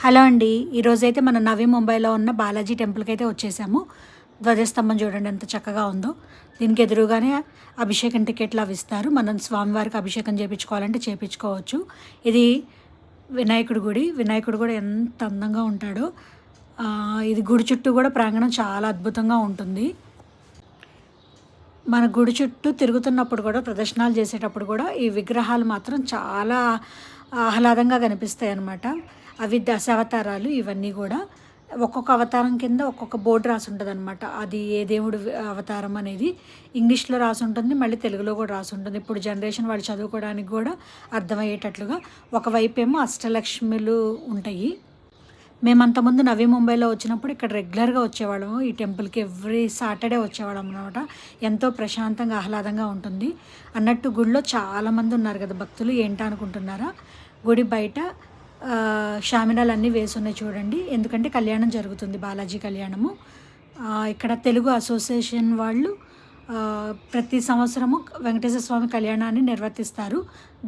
Hello అండి. ఈరోజైతే మనం నవీ ముంబైలో ఉన్న బాలాజీ టెంపుల్కి అయితే వచ్చేసాము. ధ్వజస్తంభం చూడండి ఎంత చక్కగా ఉందో. దీనికి ఎదురుగానే అభిషేకం టికెట్లు అవి ఇస్తారు. మనం స్వామివారికి అభిషేకం చేయించుకోవాలంటే చేయించుకోవచ్చు. ఇది వినాయకుడి గుడి. వినాయకుడు కూడా ఎంత అందంగా ఉంటాడో. ఇది గుడి చుట్టూ కూడా ప్రాంగణం చాలా అద్భుతంగా ఉంటుంది. మన గుడి చుట్టూ తిరుగుతున్నప్పుడు కూడా ప్రదర్శనలు చేసేటప్పుడు కూడా ఈ విగ్రహాలు మాత్రం చాలా ఆహ్లాదంగా కనిపిస్తాయి అన్నమాట. అవి దశావతారాలు ఇవన్నీ కూడా. ఒక్కొక్క అవతారం కింద ఒక్కొక్క బోర్డు రాసి ఉంటుంది అనమాట. అది ఏ దేవుడు అవతారం అనేది ఇంగ్లీష్లో రాసి ఉంటుంది, మళ్ళీ తెలుగులో కూడా రాసి ఉంటుంది. ఇప్పుడు జనరేషన్ వాళ్ళు చదువుకోవడానికి కూడా అర్థమయ్యేటట్లుగా. ఒకవైపు ఏమో అష్టలక్ష్మిలు ఉంటాయి. మేమంతకుముందు నవీ ముంబైలో వచ్చినప్పుడు ఇక్కడ రెగ్యులర్గా వచ్చేవాళ్ళము. ఈ టెంపుల్కి ఎవ్రీ సాటర్డే వచ్చేవాళ్ళం అనమాట. ఎంతో ప్రశాంతంగా ఆహ్లాదంగా ఉంటుంది. అన్నట్టు గుడిలో చాలామంది ఉన్నారు కదా భక్తులు. ఏంటా అనుకుంటున్నారా? గుడి బయట షామినాలు అన్నీ వేసున్నాయి చూడండి. ఎందుకంటే కళ్యాణం జరుగుతుంది, బాలాజీ కళ్యాణము. ఇక్కడ తెలుగు అసోసియేషన్ వాళ్ళు ప్రతి సంవత్సరము వెంకటేశ్వర స్వామి కళ్యాణాన్ని నిర్వర్తిస్తారు.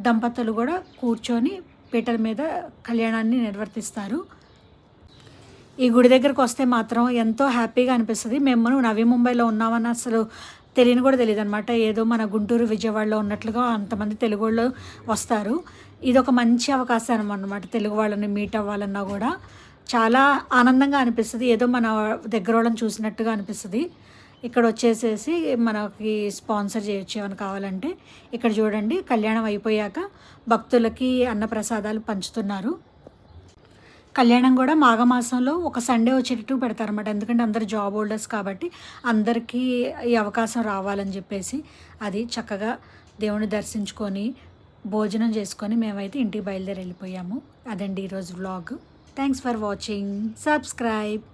దంపతులు కూడా కూర్చొని పీటల మీద కళ్యాణాన్ని నిర్వర్తిస్తారు. ఈ గుడి దగ్గరకు వస్తే మాత్రం ఎంతో హ్యాపీగా అనిపిస్తుంది. మేము నవీ ముంబైలో ఉన్నామని అసలు తెలియని కూడా తెలియదు అనమాట. ఏదో మన గుంటూరు విజయవాడలో ఉన్నట్లుగా అంతమంది తెలుగు వాళ్ళు వస్తారు. ఇది ఒక మంచి అవకాశం అనమాట. తెలుగు వాళ్ళని మీట్ అవ్వాలన్నా కూడా చాలా ఆనందంగా అనిపిస్తుంది. ఏదో మన దగ్గర వాళ్ళని చూసినట్టుగా అనిపిస్తుంది. ఇక్కడ వచ్చేసేసి మనకి స్పాన్సర్ చేయొచ్చు ఏమైనా కావాలంటే. ఇక్కడ చూడండి, కళ్యాణం అయిపోయాక భక్తులకి అన్నప్రసాదాలు పంచుతున్నారు. కళ్యాణం కూడా మాఘమాసంలో ఒక సండే వచ్చేటట్టు పెడతారన్నమాట. ఎందుకంటే అందరు జాబ్ హోల్డర్స్ కాబట్టి అందరికీ ఈ అవకాశం రావాలని చెప్పేసి అది చక్కగా దేవుని దర్శించుకొని భోజనం చేసుకొని మేమైతే ఇంటికి బయలుదేరి వెళ్ళిపోయాము. అదండి ఈరోజు vlog. Thanks for watching. Subscribe.